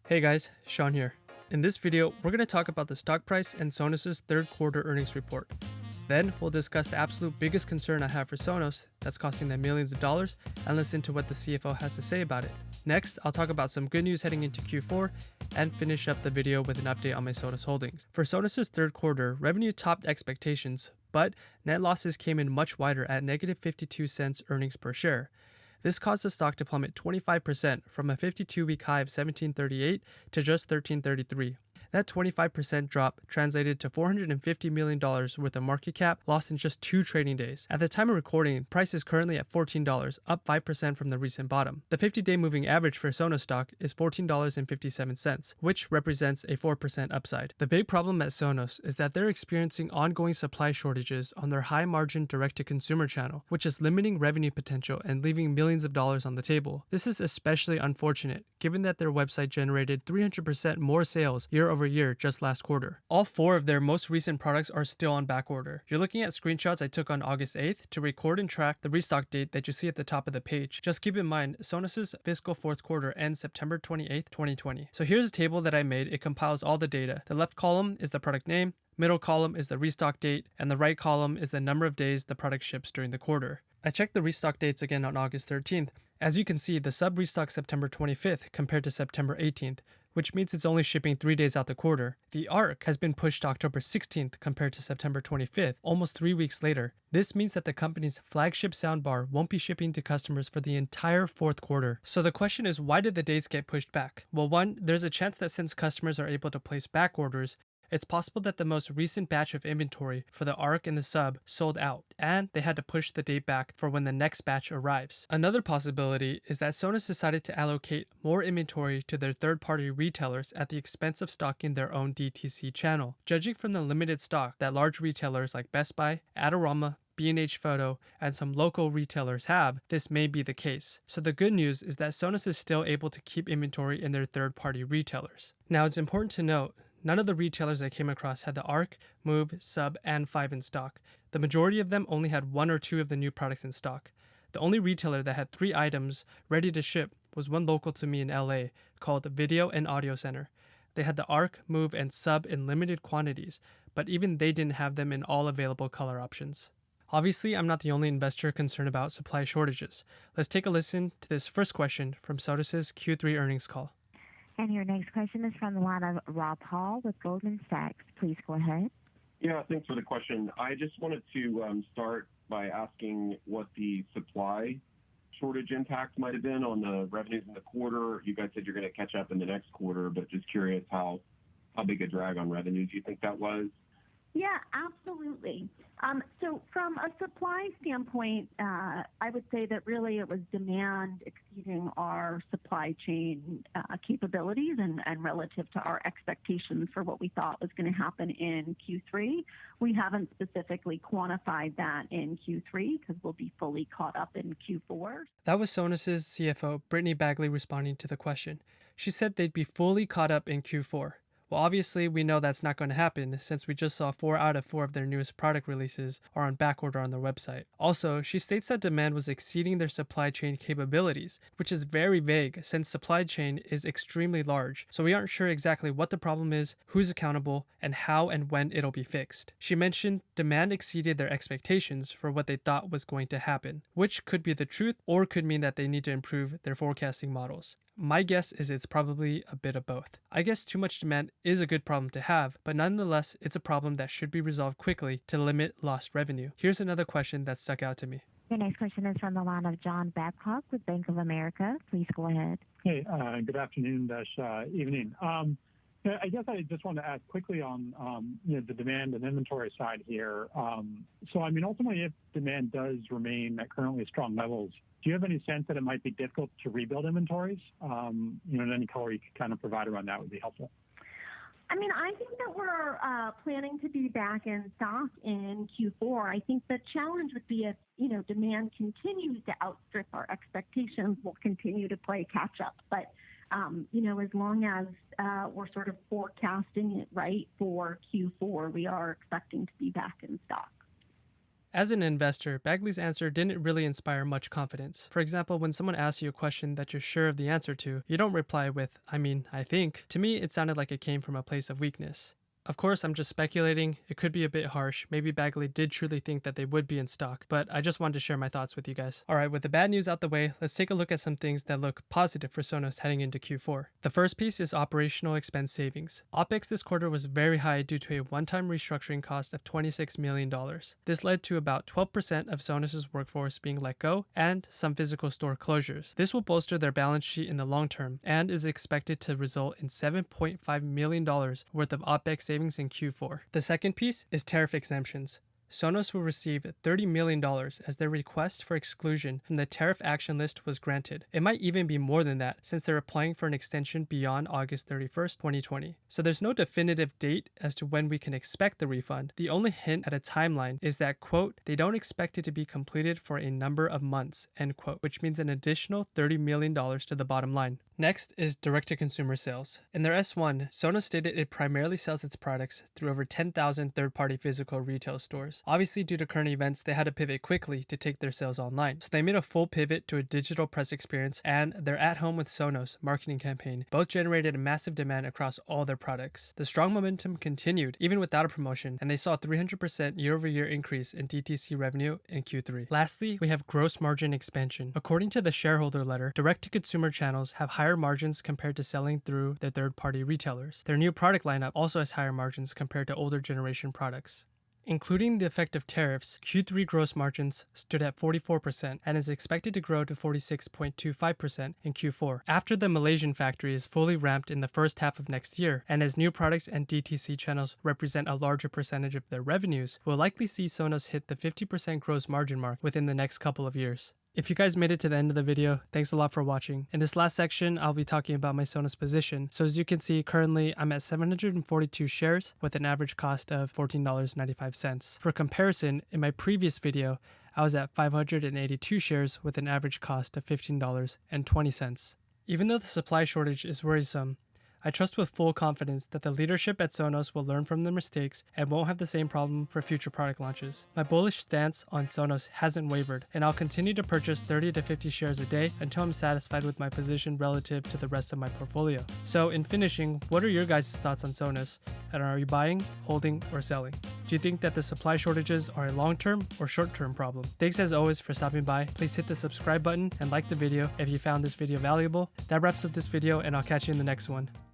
Hey guys, Sean here. In this video, we're going to talk about the stock price and Sonos' third quarter earnings report. Then, we'll discuss the absolute biggest concern I have for Sonos that's costing them millions of dollars and listen to what the CFO has to say about it. Next, I'll talk about some good news heading into Q4 and finish up the video with an update on my Sonos holdings. For Sonos' third quarter, revenue topped expectations, but net losses came in much wider at negative 52 cents earnings per share. This caused the stock to plummet 25% from a 52-week high of $17.38 to just $13.33. That 25% drop translated to $450 million worth of market cap lost in just 2 trading days. At the time of recording, price is currently at $14, up 5% from the recent bottom. The 50-day moving average for Sonos stock is $14.57, which represents a 4% upside. The big problem at Sonos is that they're experiencing ongoing supply shortages on their high-margin direct-to-consumer channel, which is limiting revenue potential and leaving millions of dollars on the table. This is especially unfortunate, given that their website generated 300% more sales year over year just last quarter. All 4 of their most recent products are still on back order. You're looking at screenshots I took on August 8th to record and track the restock date that you see at the top of the page. Just keep in mind, Sonos' fiscal fourth quarter ends September 28th, 2020. So here's a table that I made. It compiles all the data. The left column is the product name, middle column is the restock date, and the right column is the number of days the product ships during the quarter. I checked the restock dates again on August 13th. As you can see, the sub restocked September 25th compared to September 18th, which means it's only shipping 3 days out the quarter. The ARC has been pushed to October 16th compared to September 25th, almost 3 weeks later. This means that the company's flagship soundbar won't be shipping to customers for the entire fourth quarter. So the question is, why did the dates get pushed back? Well, one, there's a chance that since customers are able to place back orders, it's possible that the most recent batch of inventory for the ARC and the sub sold out, and they had to push the date back for when the next batch arrives. Another possibility is that Sonos decided to allocate more inventory to their third-party retailers at the expense of stocking their own DTC channel. Judging from the limited stock that large retailers like Best Buy, Adorama, B&H Photo, and some local retailers have, this may be the case. So the good news is that Sonos is still able to keep inventory in their third-party retailers. Now, it's important to note, none of the retailers I came across had the ARC, Move, Sub, and 5 in stock. The majority of them only had 1 or 2 of the new products in stock. The only retailer that had 3 items ready to ship was one local to me in LA called Video and Audio Center. They had the ARC, Move, and Sub in limited quantities, but even they didn't have them in all available color options. Obviously, I'm not the only investor concerned about supply shortages. Let's take a listen to this first question from Sonos' Q3 earnings call. And your next question is from the line of Rob Hall with Goldman Sachs. Please go ahead. Yeah, thanks for the question. I just wanted to start by asking what the supply shortage impact might have been on the revenues in the quarter. You guys said you're going to catch up in the next quarter, but just curious how big a drag on revenues you think that was? Yeah, absolutely. So from a supply standpoint, I would say that really it was demand exceeding our supply chain capabilities and relative to our expectations for what we thought was going to happen in Q3. We haven't specifically quantified that in Q3 because we'll be fully caught up in Q4. That was Sonos' CFO, Brittany Bagley, responding to the question. She said they'd be fully caught up in Q4. Well, obviously, we know that's not going to happen since we just saw 4 out of 4 of their newest product releases are on backorder on their website. Also, she states that demand was exceeding their supply chain capabilities, which is very vague since supply chain is extremely large, so we aren't sure exactly what the problem is, who's accountable, and how and when it'll be fixed. She mentioned demand exceeded their expectations for what they thought was going to happen, which could be the truth or could mean that they need to improve their forecasting models. My guess is it's probably a bit of both. I guess too much demand is a good problem to have, but nonetheless, it's a problem that should be resolved quickly to limit lost revenue. Here's another question that stuck out to me. Your next question is from the line of John Babcock with Bank of America. Please go ahead. Hey, good afternoon, evening. I guess I just want to ask quickly on the demand and inventory side here. Ultimately, if demand does remain at currently strong levels, do you have any sense that it might be difficult to rebuild inventories? Any color you could kind of provide around that would be helpful. I think that we're planning to be back in stock in Q4. I think the challenge would be if, demand continues to outstrip our expectations, we'll continue to play catch up. But, as long as we're sort of forecasting it right for Q4, we are expecting to be back in stock. As an investor, Bagley's answer didn't really inspire much confidence. For example, when someone asks you a question that you're sure of the answer to, you don't reply with, I mean, I think. To me, it sounded like it came from a place of weakness. Of course, I'm just speculating. It could be a bit harsh. Maybe Bagley did truly think that they would be in stock, but I just wanted to share my thoughts with you guys. Alright, with the bad news out the way, let's take a look at some things that look positive for Sonos heading into Q4. The first piece is operational expense savings. OPEX this quarter was very high due to a one-time restructuring cost of $26 million. This led to about 12% of Sonos' workforce being let go and some physical store closures. This will bolster their balance sheet in the long term and is expected to result in $7.5 million worth of OPEX savings in Q4. The second piece is tariff exemptions. Sonos will receive $30 million as their request for exclusion from the tariff action list was granted. It might even be more than that since they're applying for an extension beyond August 31st, 2020. So there's no definitive date as to when we can expect the refund. The only hint at a timeline is that, quote, they don't expect it to be completed for a number of months, end quote, which means an additional $30 million to the bottom line. Next is direct-to-consumer sales. In their S1, Sonos stated it primarily sells its products through over 10,000 third-party physical retail stores. Obviously, due to current events, they had to pivot quickly to take their sales online. So they made a full pivot to a digital press experience, and their At Home with Sonos marketing campaign both generated a massive demand across all their products. The strong momentum continued, even without a promotion, and they saw a 300% year-over-year increase in DTC revenue in Q3. Lastly, we have gross margin expansion. According to the shareholder letter, direct-to-consumer channels have higher margins compared to selling through their third-party retailers. Their new product lineup also has higher margins compared to older generation products. Including the effect of tariffs, Q3 gross margins stood at 44% and is expected to grow to 46.25% in Q4. After the Malaysian factory is fully ramped in the first half of next year, and as new products and DTC channels represent a larger percentage of their revenues, we'll likely see Sonos hit the 50% gross margin mark within the next couple of years. If you guys made it to the end of the video, thanks a lot for watching. In this last section, I'll be talking about my Sonos position. So as you can see, currently I'm at 742 shares with an average cost of $14.95. For comparison, in my previous video, I was at 582 shares with an average cost of $15.20. Even though the supply shortage is worrisome, I trust with full confidence that the leadership at Sonos will learn from their mistakes and won't have the same problem for future product launches. My bullish stance on Sonos hasn't wavered, and I'll continue to purchase 30 to 50 shares a day until I'm satisfied with my position relative to the rest of my portfolio. So in finishing, what are your guys' thoughts on Sonos? And are you buying, holding, or selling? Do you think that the supply shortages are a long-term or short-term problem? Thanks as always for stopping by. Please hit the subscribe button and like the video if you found this video valuable. That wraps up this video, and I'll catch you in the next one.